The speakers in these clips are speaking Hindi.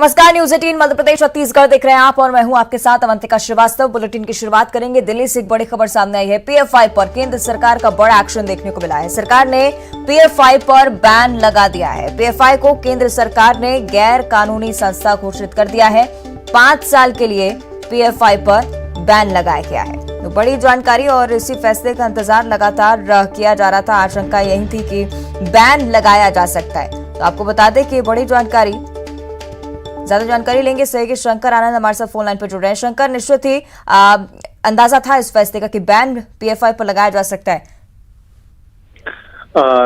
नमस्कार, न्यूज 18 मध्य प्रदेश छत्तीसगढ़ देख रहे हैं आप और मैं हूं आपके साथ अवंतिका श्रीवास्तव। बुलेटिन की शुरुआत करेंगे दिल्ली से। एक बड़ी खबर सामने आई है। पीएफआई पर केंद्र सरकार का बड़ा एक्शन देखने को मिला है। सरकार ने पीएफआई पर बैन लगा दिया है। पीएफआई को केंद्र सरकार ने गैर कानूनी संस्था घोषित कर दिया है। 5 साल के लिए पीएफआई पर बैन लगाया गया है। तो बड़ी जानकारी और इसी फैसले का इंतजार लगातार किया जा रहा था। आशंका यही थी कि बैन लगाया जा सकता है। तो आपको बता दें कि बड़ी जानकारी, ज्यादा जानकारी लेंगे सहयोगी शंकर आनंद हमारे साथ फोन लाइन पर जुड़ रहे हैं। शंकर, निश्चित ही अंदाजा था इस फैसले का कि बैन पीएफआई पर लगाया जा सकता है।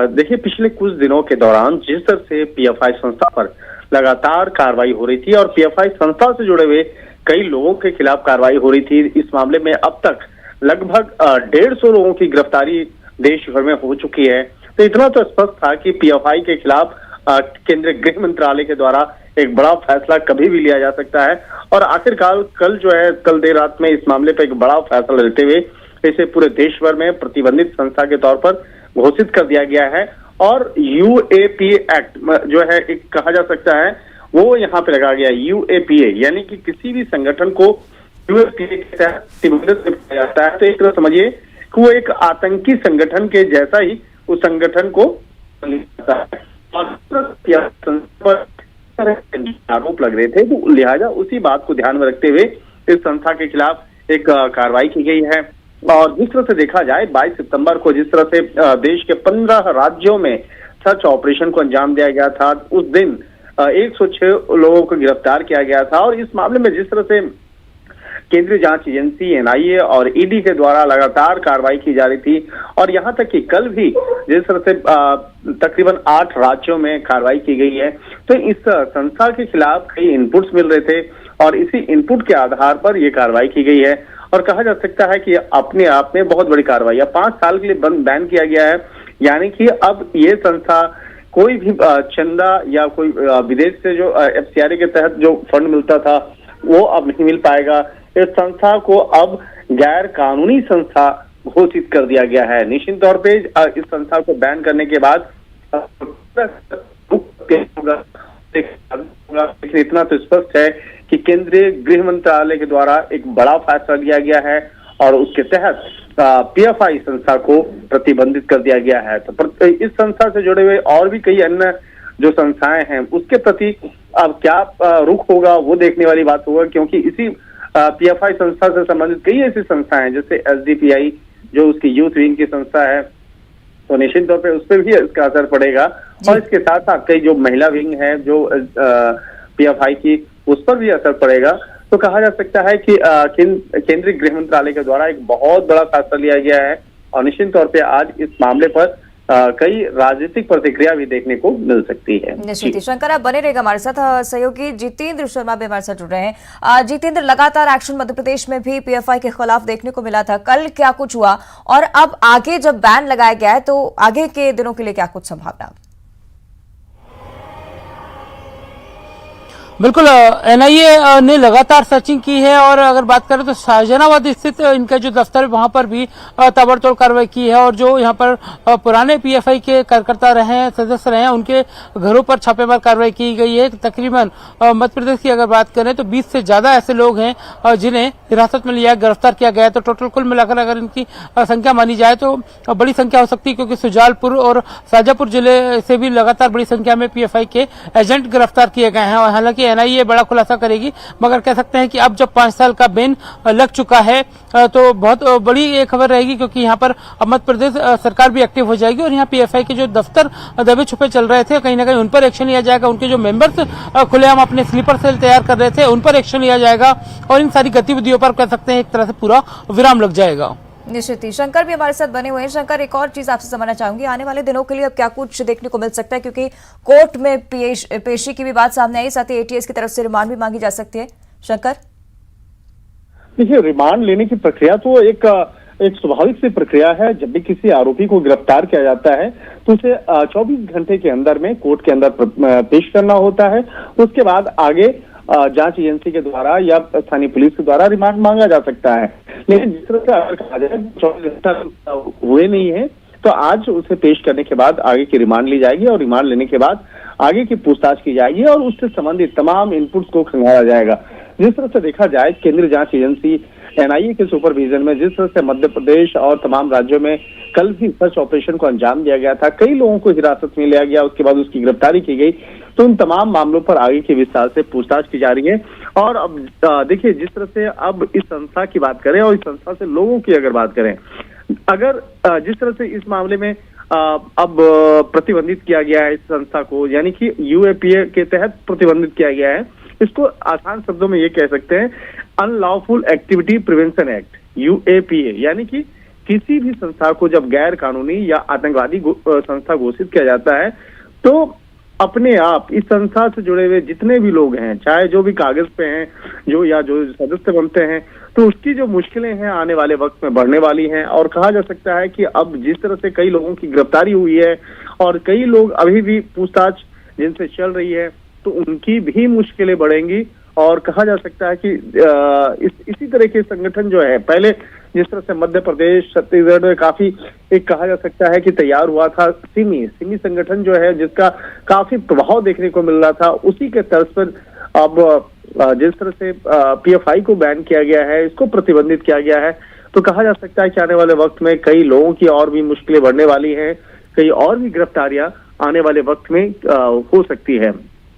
देखिए, पिछले कुछ दिनों के दौरान जिस तरह से पीएफआई संस्था पर लगातार कार्रवाई हो रही थी और पीएफआई संस्था से जुड़े हुए कई लोगों के खिलाफ कार्रवाई हो रही थी, इस मामले में अब तक लगभग 150 लोगों की गिरफ्तारी देश भर में हो चुकी है। तो इतना तो स्पष्ट था कि पीएफआई के खिलाफ केंद्रीय गृह मंत्रालय के द्वारा एक बड़ा फैसला कभी भी लिया जा सकता है। और आखिरकार कल देर रात में इस मामले पर एक बड़ा फैसला लेते हुए इसे पूरे देश भर में प्रतिबंधित संस्था के तौर पर घोषित कर दिया गया है। और यूएपीए एक्ट जो है, एक कहा जा सकता है, वो यहाँ पे लगा गया। यूएपीए यानी कि किसी भी संगठन को यूएपीए के तहत प्रतिबंधित किया जाता है। तो एक तरह समझिए कि वो एक आतंकी संगठन के जैसा ही उस संगठन को आरोप लग रहे थे। तो लिहाजा उसी बात को ध्यान में रखते हुए इस संस्था के खिलाफ एक कार्रवाई की गई है। और जिस तरह से देखा जाए, 22 सितंबर को जिस तरह से देश के 15 राज्यों में सर्च ऑपरेशन को अंजाम दिया गया था, उस दिन 106 लोगों को गिरफ्तार किया गया था। और इस मामले में जिस तरह से केंद्रीय जांच एजेंसी एनआईए और ईडी के द्वारा लगातार कार्रवाई की जा रही थी, और यहां तक कि कल भी जिस तरह से तकरीबन 8 राज्यों में कार्रवाई की गई है। तो इस संस्था के खिलाफ कई इनपुट्स मिल रहे थे और इसी इनपुट के आधार पर यह कार्रवाई की गई है। और कहा जा सकता है कि अपने आप में बहुत बड़ी कार्रवाई है। 5 साल के लिए बैन किया गया है, यानी कि अब ये संस्था कोई भी चंदा या कोई विदेश से जो एफसीआरए के तहत जो फंड मिलता था वो अब नहीं मिल पाएगा। इस संस्था को अब गैर कानूनी संस्था घोषित कर दिया गया है। निश्चित तौर पे इस संस्था को बैन करने के बाद लेकिन इतना तो स्पष्ट है कि केंद्रीय गृह मंत्रालय के द्वारा एक बड़ा फैसला लिया गया है और उसके तहत पीएफआई संस्था को प्रतिबंधित कर दिया गया है। तो इस संस्था से जुड़े हुए और भी कई अन्य जो संस्थाएं हैं उसके प्रति अब क्या रुख होगा वो देखने वाली बात होगा, क्योंकि इसी पीएफआई संस्था से संबंधित कई ऐसी संस्थाएं हैं जैसे एसडीपीआई जो उसकी यूथ विंग की संस्था है, तो निश्चित तौर पे उस पर भी इसका असर पड़ेगा। और इसके साथ साथ कई जो महिला विंग है जो पीएफआई की, उस पर भी असर पड़ेगा। तो कहा जा सकता है कि केंद्रीय गृह मंत्रालय के द्वारा एक बहुत बड़ा फैसला लिया गया है और निश्चित तौर पे आज इस मामले पर कई राजनीतिक प्रतिक्रिया भी देखने को मिल सकती है। निश्चित। शंकर, आप बने रहेगा हमारे साथ। सहयोगी जितेंद्र शर्मा भी हमारे साथ जुड़ रहे हैं। जितेंद्र, लगातार एक्शन मध्य प्रदेश में भी पीएफआई के खिलाफ देखने को मिला था। कल क्या कुछ हुआ और अब आगे जब बैन लगाया गया है तो आगे के दिनों के लिए क्या कुछ संभावना? बिल्कुल, एनआईए ने लगातार सर्चिंग की है और अगर बात करें तो शाहजहानाबाद स्थित इनका जो दफ्तर है वहां पर भी ताबड़तोड़ कार्रवाई की है। और जो यहां पर पुराने पीएफआई के कार्यकर्ता रहे हैं, सदस्य रहे हैं, उनके घरों पर छापेमार कार्रवाई की गई है। तकरीबन मध्य प्रदेश की अगर बात करें तो 20 से ज्यादा ऐसे लोग हैं जिन्हें हिरासत में लिया, गिरफ्तार किया गया है। तो टोटल कुल मिलाकर अगर इनकी संख्या मानी जाए तो बड़ी संख्या हो सकती है, क्योंकि सुजालपुर और शाजापुर जिले से भी लगातार बड़ी संख्या में पीएफआई के एजेंट गिरफ्तार किए गए हैं। हालांकि एनआईए बड़ा खुलासा करेगी, मगर कह सकते हैं कि अब जब 5 साल का बैन लग चुका है तो बहुत बड़ी ये खबर रहेगी, क्योंकि यहाँ पर मध्य प्रदेश सरकार भी एक्टिव हो जाएगी और यहाँ पीएफआई के जो दफ्तर दबे छुपे चल रहे थे कहीं ना कहीं उन पर एक्शन लिया जाएगा। उनके जो मेंबर्स खुलेआम अपने स्लीपर सेल तैयार कर रहे थे उन पर एक्शन लिया जाएगा और इन सारी गतिविधियों पर कह सकते हैं एक तरह से पूरा विराम लग जाएगा। निश्चित ही। शंकर भी हमारे साथ बने हुए हैं। शंकर, एक और चीज आपसे समझना चाहूंगी, आने वाले दिनों के लिए अब क्या कुछ देखने को मिल सकता है, क्योंकि कोर्ट में पेशी की भी बात सामने आई, साथ ही एटीएस की तरफ से रिमांड भी मांगी जा सकती है। शंकर, देखिए, रिमांड लेने की प्रक्रिया तो एक स्वाभाविक सी प्रक्रिया है। जब भी किसी आरोपी को गिरफ्तार किया जाता है तो उसे 24 घंटे के अंदर में कोर्ट के अंदर पेश करना होता है। उसके बाद आगे जांच एजेंसी के द्वारा या स्थानीय पुलिस के द्वारा रिमांड मांगा जा सकता है। लेकिन जिस तरह से अगर कहा जाए 24 घंटा हुए नहीं है तो आज उसे पेश करने के बाद आगे की रिमांड ली जाएगी और रिमांड लेने के बाद आगे की पूछताछ की जाएगी और उससे संबंधित तमाम इनपुट्स को खंगाला जाएगा। जिस तरह से देखा जाए, केंद्रीय जांच एजेंसी एनआईए के सुपरविजन में जिस तरह से मध्य प्रदेश और तमाम राज्यों में कल भी सर्च ऑपरेशन को अंजाम दिया गया था, कई लोगों को हिरासत में लिया गया, उसके बाद उसकी गिरफ्तारी की गई, तो उन तमाम मामलों पर आगे की विस्तार से पूछताछ की जा रही है। और अब देखिए, जिस तरह से अब इस संस्था की बात करें और इस संस्था से लोगों की अगर बात करें, अगर जिस तरह से इस मामले में अब प्रतिबंधित किया गया है इस संस्था को, यानी कि यूएपीए के तहत प्रतिबंधित किया गया है, इसको आसान शब्दों में ये कह सकते हैं unlawful activity prevention act, UAPA, यानी कि किसी भी संस्था को जब गैर कानूनी या आतंकवादी संस्था घोषित किया जाता है तो अपने आप इस संस्था से जुड़े हुए जितने भी लोग हैं, चाहे जो भी कागज पे हैं, जो सदस्य बनते हैं, तो उसकी जो मुश्किलें हैं आने वाले वक्त में बढ़ने वाली हैं। और कहा जा सकता है कि अब जिस तरह से कई लोगों की गिरफ्तारी हुई है और कई लोग अभी भी पूछताछ जिनसे चल रही है, तो उनकी भी मुश्किलें बढ़ेंगी। और कहा जा सकता है कि इसी तरह के संगठन जो है, पहले जिस तरह से मध्य प्रदेश, छत्तीसगढ़ में काफी एक कहा जा सकता है कि तैयार हुआ था सिमी संगठन जो है, जिसका काफी प्रभाव देखने को मिल रहा था, उसी के तर्ज पर अब जिस तरह से पीएफआई को बैन किया गया है, इसको प्रतिबंधित किया गया है, तो कहा जा सकता है कि आने वाले वक्त में कई लोगों की और भी मुश्किलें बढ़ने वाली हैं, कई और भी गिरफ्तारियां आने वाले वक्त में हो सकती है।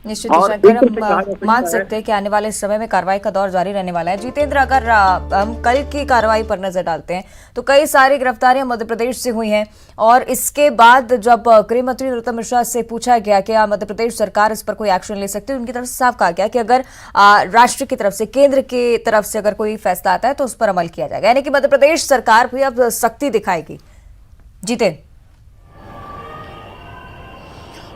निश्चित ही शंकर, हम मान सकते हैं कि आने वाले समय में कार्रवाई का दौर जारी रहने वाला है। जितेंद्र, अगर हम कल की कार्रवाई पर नजर डालते हैं तो कई सारी गिरफ्तारियां मध्य प्रदेश से हुई हैं और इसके बाद जब गृह मंत्री नरोत्तम मिश्रा से पूछा गया कि मध्य प्रदेश सरकार इस पर कोई एक्शन ले सकती है, उनकी तरफ से साफ कहा गया कि अगर राष्ट्र की तरफ से, केंद्र की तरफ से अगर कोई फैसला आता है तो उस पर अमल किया जाएगा, यानी कि मध्य प्रदेश सरकार भी अब सख्ती दिखाएगी। जितेंद्र,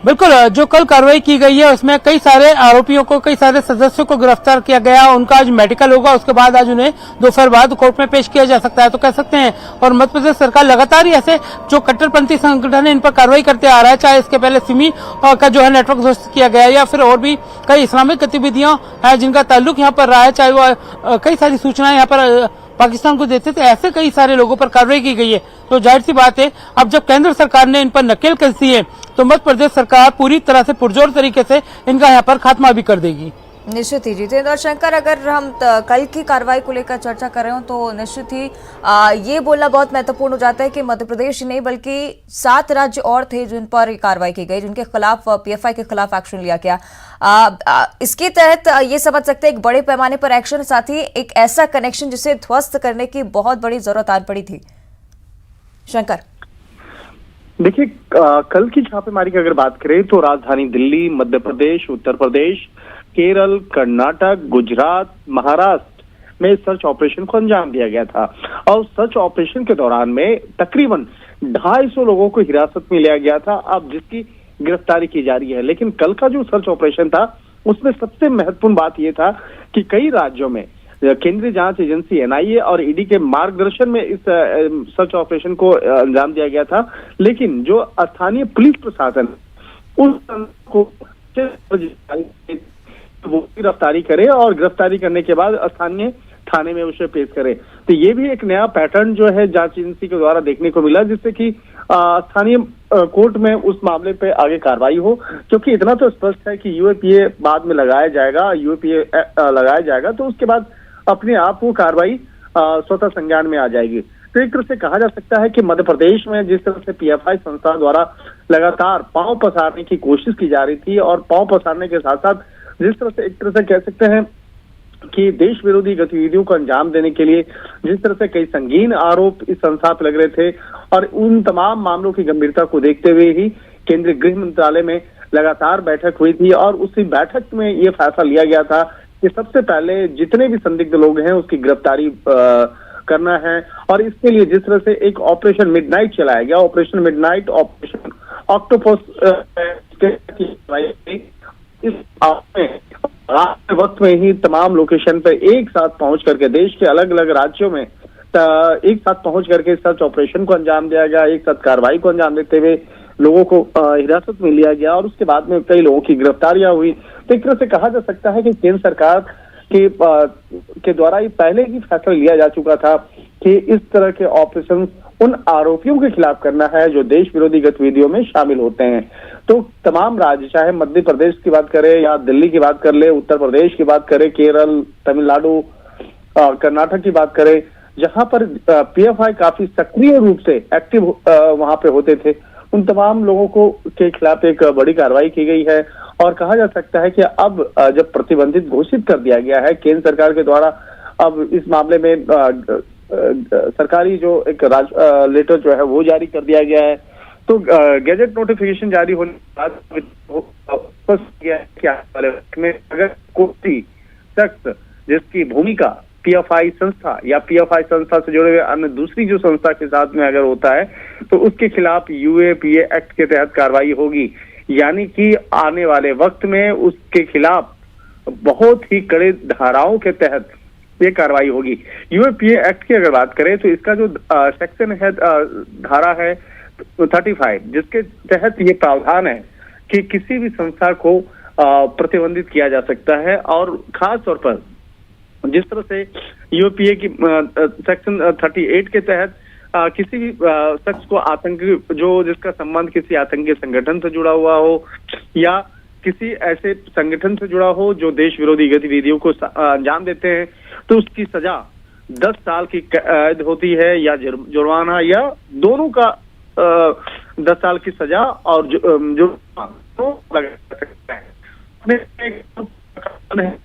बिल्कुल, जो कल कार्रवाई की गई है उसमें कई सारे आरोपियों को, कई सारे सदस्यों को गिरफ्तार किया गया। उनका आज मेडिकल होगा, उसके बाद आज उन्हें दोपहर बाद कोर्ट में पेश किया जा सकता है, तो कह सकते हैं। और मध्य प्रदेश सरकार लगातार ही ऐसे जो कट्टरपंथी संगठन है इन पर कार्रवाई करते आ रहा है, चाहे इसके पहले सिमी का जो है नेटवर्क ध्वस्त किया गया या फिर और भी कई इस्लामिक गतिविधियां हैं जिनका ताल्लुक यहाँ पर रहा है, चाहे वो कई सारी सूचनाएं यहाँ पर पाकिस्तान को देते थे, ऐसे कई सारे लोगों पर कार्रवाई की गई है। तो जाहिर सी बात है, अब जब केंद्र सरकार ने इन पर नकेल कसी है तो मध्य प्रदेश सरकार पूरी तरह से पुरजोर तरीके से इनका यहाँ पर खात्मा भी कर देगी। निश्चित ही जितेंद्र और शंकर, अगर हम कल की कार्रवाई को लेकर चर्चा कर रहे हो तो निश्चित ही ये बोलना बहुत महत्वपूर्ण हो जाता है कि मध्य प्रदेश नहीं बल्कि 7 राज्य और थे जिन पर कार्रवाई की गई, जिनके खिलाफ पीएफआई के खिलाफ एक्शन लिया गया। इसके तहत ये समझ सकते हैं एक बड़े पैमाने पर एक्शन, साथ ही एक ऐसा कनेक्शन जिसे ध्वस्त करने की बहुत बड़ी जरूरत आ पड़ी थी। शंकर, देखिए, कल की छापेमारी की अगर बात करें तो राजधानी दिल्ली, मध्य प्रदेश, उत्तर प्रदेश, केरल, कर्नाटक, गुजरात, महाराष्ट्र में सर्च ऑपरेशन को अंजाम दिया गया था। और सर्च ऑपरेशन के दौरान में तकरीबन 250 लोगों को हिरासत में लिया गया था, अब जिसकी गिरफ्तारी की जा रही है। लेकिन कल का जो सर्च ऑपरेशन था उसमें सबसे महत्वपूर्ण बात यह था कि कई राज्यों में केंद्रीय जांच एजेंसी एनआईए और ईडी के मार्गदर्शन में इस सर्च ऑपरेशन को अंजाम दिया गया था। लेकिन जो स्थानीय पुलिस प्रशासन उस को वो गिरफ्तारी करे और गिरफ्तारी करने के बाद स्थानीय थाने में उसे पेश करे। तो ये भी एक नया पैटर्न जो है जांच एजेंसी के द्वारा देखने को मिला, जिससे कि स्थानीय कोर्ट में उस मामले पे आगे कार्रवाई हो। क्योंकि इतना तो स्पष्ट है कि यूएपीए बाद में लगाया जाएगा, तो उसके बाद अपने आप वो कार्रवाई स्वतः संज्ञान में आ जाएगी। तो एक तरह से कहा जा सकता है कि मध्य प्रदेश में जिस तरह से पीएफआई संस्था द्वारा लगातार पांव पसारने की कोशिश की जा रही थी और पांव पसारने के साथ साथ जिस तरह से एक तरह से कह सकते हैं कि देश विरोधी गतिविधियों को अंजाम देने के लिए जिस तरह से कई संगीन आरोप इस संस्था पर लग रहे थे, और उन तमाम मामलों की गंभीरता को देखते हुए ही केंद्रीय गृह मंत्रालय में लगातार बैठक हुई थी और उसी बैठक में ये फैसला लिया गया था कि सबसे पहले जितने भी संदिग्ध लोग हैं उसकी गिरफ्तारी करना है। और इसके लिए जिस तरह से एक ऑपरेशन मिडनाइट चलाया गया, ऑपरेशन मिडनाइट, ऑपरेशन ऑक्टोपस, इस वक्त में ही तमाम लोकेशन पे एक साथ पहुंच करके देश के अलग अलग राज्यों में एक साथ पहुंच करके सर्च ऑपरेशन को अंजाम दिया गया, एक साथ कार्रवाई को अंजाम देते हुए लोगों को हिरासत में लिया गया और उसके बाद में कई लोगों की गिरफ्तारियां हुई। तो एक तरह से कहा जा सकता है कि केंद्र सरकार के द्वारा ये पहले ही फैसला लिया जा चुका था कि इस तरह के ऑपरेशन उन आरोपियों के खिलाफ करना है जो देश विरोधी गतिविधियों में शामिल होते हैं। तो तमाम राज्य, चाहे मध्य प्रदेश की बात करें या दिल्ली की बात कर ले, उत्तर प्रदेश की बात करें, केरल, तमिलनाडु, कर्नाटक की बात करें, जहां पर पीएफआई काफी सक्रिय रूप से एक्टिव वहां पे होते थे, उन तमाम लोगों को के खिलाफ एक बड़ी कार्रवाई की गई है। और कहा जा सकता है कि अब जब प्रतिबंधित घोषित कर दिया गया है केंद्र सरकार के द्वारा, अब इस मामले में सरकारी जो एक लेटर जो है वो जारी कर दिया गया है। तो गैजेट नोटिफिकेशन जारी होने के बाद स्पष्ट किया है कि आने वाले वक्त में अगर कोई शख्स जिसकी भूमिका पीएफआई संस्था या पीएफआई संस्था से जुड़े हुए अन्य दूसरी जो संस्था के साथ में अगर होता है तो उसके खिलाफ यूएपीए एक्ट के तहत कार्रवाई होगी। यानी कि आने वाले वक्त में उसके खिलाफ बहुत ही कड़े धाराओं के तहत ये कार्रवाई होगी। यूएपीए एक्ट की अगर बात करें तो इसका जो सेक्शन है, धारा है 35, जिसके तहत ये प्रावधान है कि किसी भी संस्था को प्रतिबंधित किया जा सकता है। और खास तौर पर जिस तरह से यूएपीए की सेक्शन 38 के तहत किसी भी शख्स को आतंकी, जो जिसका संबंध किसी आतंकी संगठन से जुड़ा हुआ हो या किसी ऐसे संगठन से जुड़ा हो जो देश विरोधी गतिविधियों को अंजाम देते हैं, तो उसकी सजा 10 साल की कैद होती है या जुर्माना या दोनों का 10 साल की सजा और जो लगा सकता है।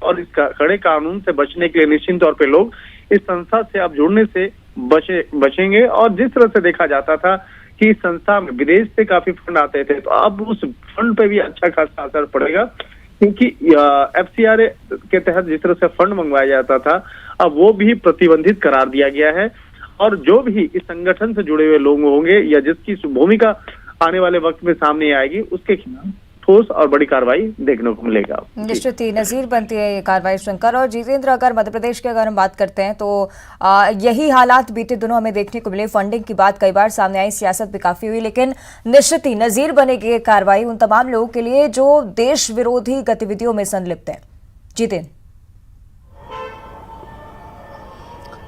और इस कड़े कानून से बचने के लिए निश्चित तौर पे लोग इस संस्था से अब जुड़ने से बचेंगे। और जिस तरह से देखा जाता था कि इस संस्था में विदेश से काफी फंड आते थे, तो अब उस फंड पे भी अच्छा खासा असर पड़ेगा, क्योंकि एफसीआरए के तहत जिस तरह से फंड मंगवाया जाता था अब वो भी प्रतिबंधित करार दिया गया है। और जो भी इस संगठन से जुड़े हुए लोग होंगे या जिसकी भूमिका आने वाले वक्त में सामने आएगी, उसके खिलाफ ठोस और बड़ी कार्रवाई देखने को मिलेगा। निश्चित ही नजीर बनती है ये कार्रवाई। शंकर और जितेंद्र, अगर मध्य प्रदेश की अगर हम बात करते हैं तो यही हालात बीते दिनों हमें देखने को मिले। फंडिंग की बात कई बार सामने आई, सियासत भी काफी हुई, लेकिन निश्चित ही नजीर बनेगी ये कार्रवाई उन तमाम लोगों के लिए जो देश विरोधी गतिविधियों में संलिप्त है। जितेंद्र,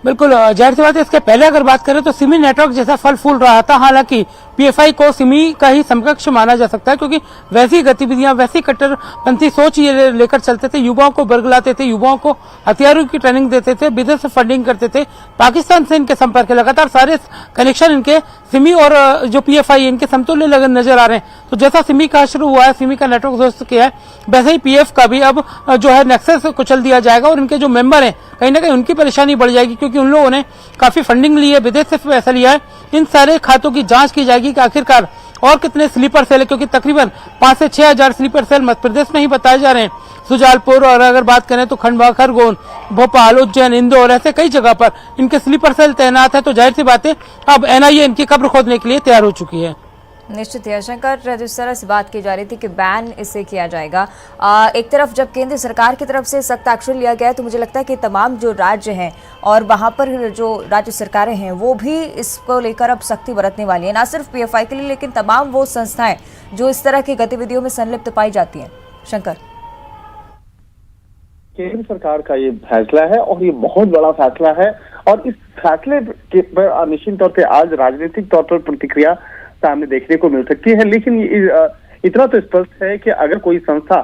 बिल्कुल जाहिर सी बात है, इसके पहले अगर बात करें तो सिमी नेटवर्क जैसा फल फूल रहा था। हालांकि पीएफआई को सिमी का ही समकक्ष माना जा सकता है, क्योंकि वैसी गतिविधियां, वैसी कट्टरपंथी सोच ये लेकर चलते थे, युवाओं को बरगलाते थे, युवाओं को हथियारों की ट्रेनिंग देते थे, विदेश से फंडिंग करते थे, पाकिस्तान से इनके संपर्क है। लगातार सारे कनेक्शन इनके सिमी और जो पीएफआई इनके समतुल्य नजर आ रहे हैं। तो जैसा सिमी का शुरू हुआ है, सिमी का नेटवर्क ध्वस्त किया है, वैसे ही पीएफ का भी अब जो है नेक्सस कुचल दिया जाएगा। और इनके जो मेंबर हैं कहीं ना कहीं उनकी परेशानी बढ़ जाएगी, क्योंकि उन लोगों ने काफी फंडिंग ली है, विदेश से पैसा लिया है। इन सारे खातों की जांच की जाएगी कि आखिरकार और कितने स्लीपर सेल है, क्योंकि तकरीबन 5 से 6 हजार स्लीपर सेल मध्य प्रदेश में ही बताए जा रहे हैं। सुजालपुर और अगर बात करें तो खंडवा, खरगोन, भोपाल, उज्जैन, इंदौर, ऐसे कई जगह पर इनके स्लीपर सेल तैनात है। तो जाहिर सी बात है अब एनआईए इनकी कब्र खोदने के लिए तैयार हो चुकी है। निश्चित ही शंकर, जिस तरह से बात की जा रही थी कि बैन इसे किया जाएगा, एक तरफ जब केंद्र सरकार की तरफ से सख्त एक्शन लिया गया है तो मुझे लगता है कि तमाम जो राज्य हैं और वहां पर जो राज्य सरकारें हैं वो भी इसको लेकर अब सख्ती बरतने वाली है, ना सिर्फ पीएफआई के लिए लेकिन तमाम वो संस्थाएं जो इस तरह की गतिविधियों में संलिप्त पाई जाती हैं। शंकर, केंद्र सरकार का ये फैसला है और ये बहुत बड़ा फैसला है, और इस फैसले के पर निश्चित तौर पर आज राजनीतिक तौर पर प्रतिक्रिया सामने देखने को मिल सकती है। लेकिन इतना तो स्पष्ट है कि अगर कोई संस्था,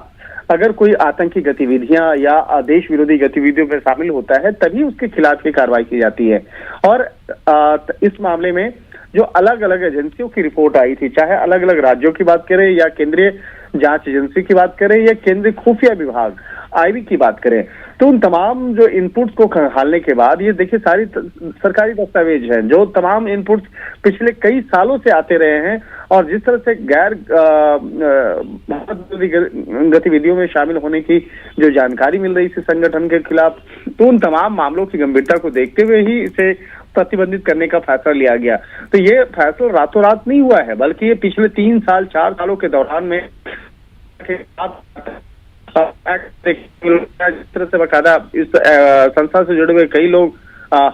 अगर कोई आतंकी गतिविधियां या देश विरोधी गतिविधियों में शामिल होता है तभी उसके खिलाफ ये कार्रवाई की जाती है। और इस मामले में जो अलग अलग एजेंसियों की रिपोर्ट आई थी, चाहे अलग अलग राज्यों की बात करें या केंद्रीय जांच एजेंसी की बात करें या केंद्रीय खुफिया विभाग आईबी की बात करें, तो उन तमाम जो इनपुट्स को खंगालने के बाद ये देखिए सारी सरकारी दस्तावेज हैं, जो तमाम इनपुट्स पिछले कई सालों से आते रहे हैं। और जिस तरह से गैर गतिविधियों में शामिल होने की जो जानकारी मिल रही थी संगठन के खिलाफ, तो उन तमाम मामलों की गंभीरता को देखते हुए ही इसे प्रतिबंधित करने का फैसला लिया गया। तो ये फैसला रातों रात नहीं हुआ है, बल्कि ये पिछले 3 साल 4 सालों के दौरान में जिस तरह से बकायदा इस संस्था से जुड़े हुए कई लोग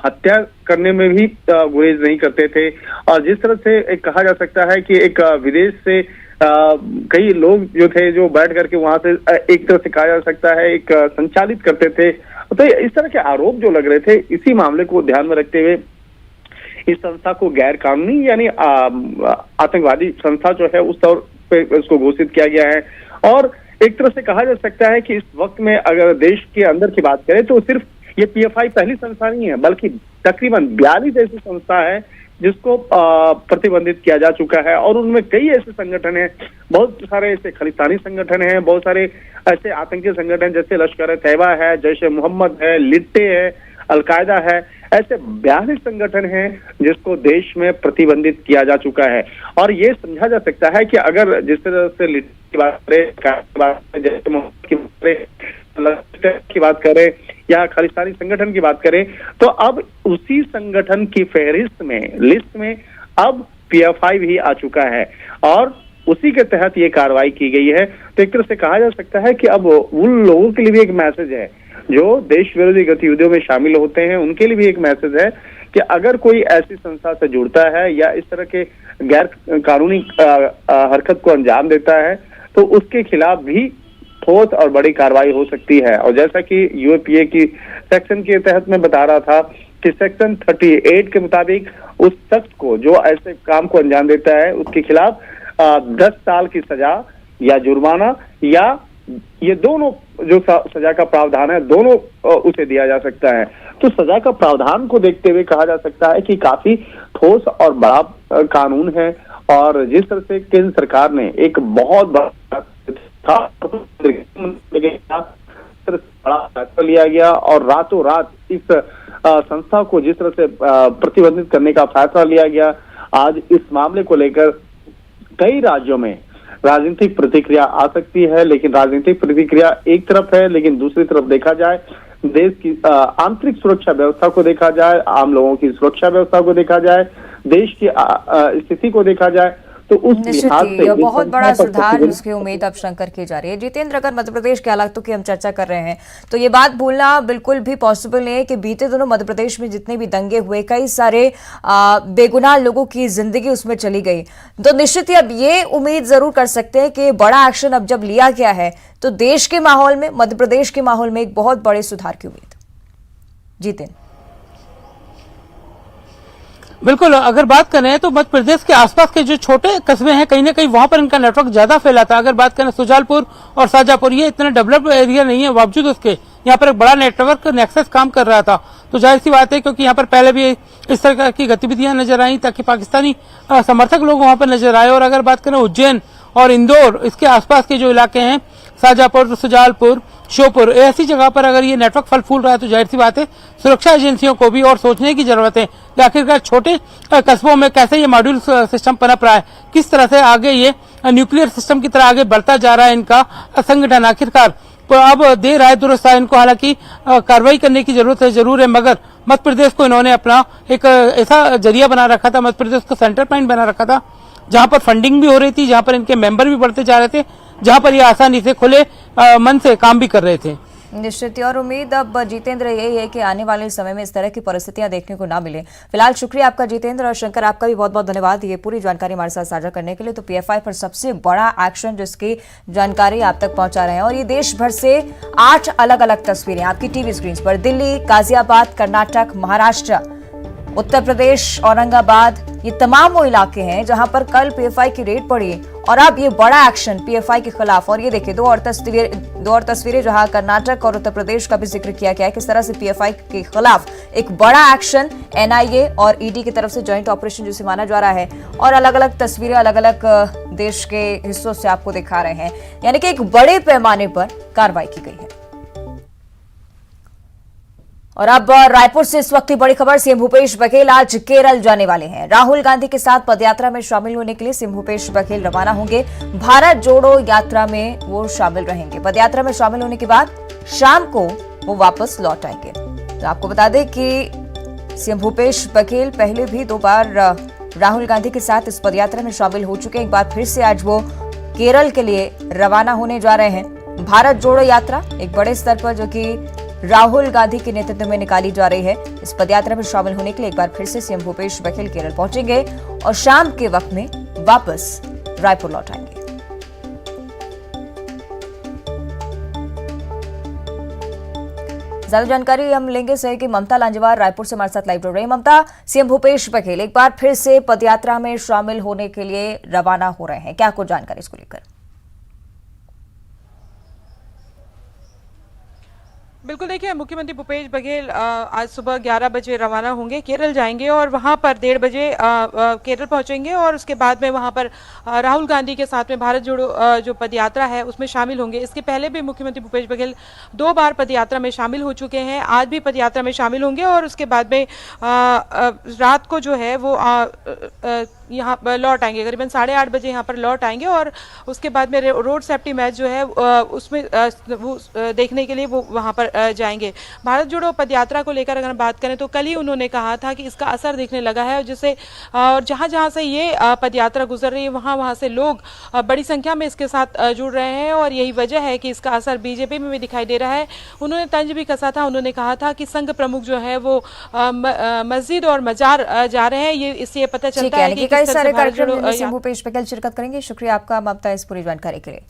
हत्या करने में भी गुरेज नहीं करते थे। और जिस तरह से एक कहा जा सकता है कि एक विदेश से कई लोग जो थे जो बैठ करके वहां से एक तरह से कहा जा सकता है एक संचालित करते थे। तो इस तरह के आरोप जो लग रहे थे, इसी मामले को ध्यान में रखते हुए इस संस्था को गैर कानूनी यानी आतंकवादी संस्था जो है उस तौर पे उसको घोषित किया गया है। और एक तरह से कहा जा सकता है कि इस वक्त में अगर देश के अंदर की बात करें तो सिर्फ ये पीएफआई पहली संस्था नहीं है, बल्कि तकरीबन 42 ऐसी संस्था है जिसको प्रतिबंधित किया जा चुका है। और उनमें कई ऐसे संगठन हैं, बहुत सारे ऐसे खालिस्तानी संगठन हैं, बहुत सारे ऐसे आतंकी संगठन जैसे लश्कर तैयबा है, जैश ए मोहम्मद है, लिट्टे है, अलकायदा है, ऐसे 42 संगठन हैं जिसको देश में प्रतिबंधित किया जा चुका है। और ये समझा जा सकता है कि अगर जिस तरह से लिट्टे की बात करें, जैश ए मोहम्मद की बात करें, लश्कर की बात करें या खालिस्तानी संगठन की बात करें, तो अब उसी संगठन की फहरिस्त में, लिस्ट में अब पीएफआई भी आ चुका है और उसी के तहत ये कार्रवाई की गई है। तो एक तरह से कहा जा सकता है कि अब उन लोगों के लिए भी एक मैसेज है जो देश विरोधी गतिविधियों में शामिल होते हैं, उनके लिए भी एक मैसेज है कि अगर कोई ऐसी संस्था से जुड़ता है या इस तरह के गैर कानूनी हरकत को अंजाम देता है तो उसके खिलाफ भी ठोस और बड़ी कार्रवाई हो सकती है। और जैसा कि यूएपीए की सेक्शन के तहत मैं बता रहा था कि सेक्शन 38 के मुताबिक उस शख्स को जो ऐसे काम को अंजाम देता है उसके खिलाफ 10 साल की सजा या जुर्माना या ये दोनों जो सजा का प्रावधान है दोनों उसे दिया जा सकता है। तो सजा का प्रावधान को देखते हुए कहा जा सकता है कि काफी ठोस और बड़ा कानून है। और जिस तरह से केंद्र सरकार ने एक बहुत बड़ा फैसला लिया गया और रातों रात इस संस्था को जिस तरह से प्रतिबंधित करने का फैसला लिया गया, आज इस मामले को लेकर कई राज्यों में राजनीतिक प्रतिक्रिया आ सकती है। लेकिन राजनीतिक प्रतिक्रिया एक तरफ है, लेकिन दूसरी तरफ देखा जाए देश की आंतरिक सुरक्षा व्यवस्था को देखा जाए, आम लोगों की सुरक्षा व्यवस्था को देखा जाए, देश की स्थिति को देखा जाए तो उस लिहाज से बहुत बड़ा सुधार जिसकी उम्मीद अब शंकर की जा रही है। जितेंद्र, अगर मध्य प्रदेश के हालातों की हम चर्चा कर रहे हैं तो ये बात भूलना बिल्कुल भी पॉसिबल नहीं है कि बीते दिनों मध्य प्रदेश में जितने भी दंगे हुए, कई सारे बेगुनाह लोगों की जिंदगी उसमें चली गई, तो निश्चित ही अब ये उम्मीद जरूर कर सकते हैं कि बड़ा एक्शन अब जब लिया गया है तो देश के माहौल में, मध्य प्रदेश के माहौल में एक बहुत बड़े सुधार की उम्मीद। जितेंद्र, बिल्कुल, अगर बात करें तो मध्य प्रदेश के आसपास के जो छोटे कस्बे हैं कहीं ना कहीं वहां पर इनका नेटवर्क ज्यादा फैला था। अगर बात करें सुजालपुर और शाजापुर, ये इतने डेवलप्ड एरिया नहीं है, बावजूद उसके यहाँ पर एक बड़ा नेटवर्क नेक्सस काम कर रहा था। तो जाहिर सी बात है क्योंकि यहाँ पर पहले भी इस तरह की गतिविधियां नजर आई ताकि पाकिस्तानी समर्थक लोग वहां पर नजर आए। और अगर बात करें उज्जैन और इंदौर, इसके आसपास के जो इलाके हैं, शाजापुर, सुजालपुर, श्योपुर, ऐसी जगह पर अगर ये नेटवर्क फल फूल रहा है तो जाहिर सी बात है सुरक्षा एजेंसियों को भी और सोचने की जरूरत है कि आखिरकार छोटे कस्बों में कैसे ये मॉड्यूल सिस्टम पनप रहा है, किस तरह से आगे ये न्यूक्लियर सिस्टम की तरह आगे बढ़ता जा रहा है इनका संगठन। आखिरकार तो अब देर आए दुरुस्त आए, इनको हालांकि कार्रवाई करने की जरूरत है, जरूर है, मगर मध्य प्रदेश को इन्होंने अपना एक ऐसा जरिया बना रखा था, मध्य प्रदेश को सेंटर पॉइंट बना रखा था जहां पर फंडिंग भी हो रही थी, जहां पर इनके मेंबर भी बढ़ते जा रहे थे, जहां पर ये आसानी से खुले मन से काम भी कर रहे थे। निश्चित ही, और उम्मीद अब जितेंद्र यही है कि आने वाले समय में इस तरह की परिस्थितियां देखने को ना मिले। फिलहाल शुक्रिया आपका जितेंद्र, और शंकर आपका भी बहुत बहुत धन्यवाद ये पूरी जानकारी हमारे साथ साझा करने के लिए। तो पीएफआई पर सबसे बड़ा एक्शन जिसकी जानकारी आप तक पहुंचा रहे हैं, और ये देश भर से 8 अलग अलग तस्वीरें आपकी टीवी स्क्रीन पर, दिल्ली, गाजियाबाद, कर्नाटक, महाराष्ट्र, उत्तर प्रदेश, औरंगाबाद, ये तमाम वो इलाके हैं जहां पर कल पीएफआई की रेड पड़ी और अब ये बड़ा एक्शन पीएफआई के खिलाफ। और ये देखिए दो और तस्वीरें जहां कर्नाटक और उत्तर प्रदेश का भी जिक्र किया गया है, किस तरह से पीएफआई के खिलाफ एक बड़ा एक्शन एनआईए और ईडी की तरफ से ज्वाइंट ऑपरेशन जिसे माना जा रहा है, और अलग अलग तस्वीरें अलग अलग देश के हिस्सों से आपको दिखा रहे हैं, यानी कि एक बड़े पैमाने पर कार्रवाई की गई है। और अब रायपुर से इस वक्त की बड़ी खबर, सीएम भूपेश बघेल आज केरल जाने वाले हैं। राहुल गांधी के साथ पदयात्रा में शामिल होने के लिए सीएम भूपेश बघेल रवाना होंगे। भारत जोड़ो यात्रा में वो शामिल रहेंगे। पदयात्रा में शामिल होने के बाद शाम को वो वापस लौट आएंगे। तो आपको बता दें कि सीएम भूपेश बघेल पहले भी 2 बार राहुल गांधी के साथ इस पदयात्रा में शामिल हो चुके हैं। एक बार फिर से आज वो केरल के लिए रवाना होने जा रहे हैं। भारत जोड़ो यात्रा एक बड़े स्तर पर जो कि राहुल गांधी के नेतृत्व में निकाली जा रही है, इस पदयात्रा में शामिल होने के लिए एक बार फिर से सीएम भूपेश बघेल केरल पहुंचेंगे और शाम के वक्त में वापस रायपुर लौट आएंगे। ज्यादा जानकारी हम लेंगे सहयोगी ममता लांजेवार रायपुर से हमारे साथ लाइव जुड़ रही हैं। ममता, सीएम भूपेश बघेल एक बार फिर से पदयात्रा में शामिल होने के लिए रवाना हो रहे हैं, क्या कुछ जानकारी इसको लेकर? बिल्कुल, देखिए मुख्यमंत्री भूपेश बघेल आज सुबह 11 बजे रवाना होंगे, केरल जाएंगे और वहां पर 1:30 बजे केरल पहुंचेंगे और उसके बाद में वहां पर राहुल गांधी के साथ में भारत जोड़ो जो पदयात्रा है उसमें शामिल होंगे। इसके पहले भी मुख्यमंत्री भूपेश बघेल 2 बार पदयात्रा में शामिल हो चुके हैं, आज भी पदयात्रा में शामिल होंगे और उसके बाद में रात को जो है वो यहाँ पर लौट आएंगे, करीबन 8:30 बजे यहाँ पर लौट आएंगे और उसके बाद में रोड सेफ्टी मैच जो है उसमें वो देखने के लिए वो वहाँ पर जाएंगे। भारत जोड़ो पदयात्रा को लेकर अगर बात करें तो कल ही उन्होंने कहा था कि इसका असर दिखने लगा है, जिससे और जहाँ से ये पदयात्रा गुजर रही है वहाँ से लोग बड़ी संख्या में इसके साथ जुड़ रहे हैं और यही वजह है कि इसका असर बीजेपी में भी दिखाई दे रहा है। उन्होंने तंज भी कसा था, उन्होंने कहा था कि संघ प्रमुख जो है वो मस्जिद और मजार जा रहे हैं, ये इससे पता चलता है कि कई सारे कार्यक्रम में सीएम भूपेश बघेल शिरकत करेंगे। शुक्रिया आपका ममता इस पूरी जानकारी के लिए।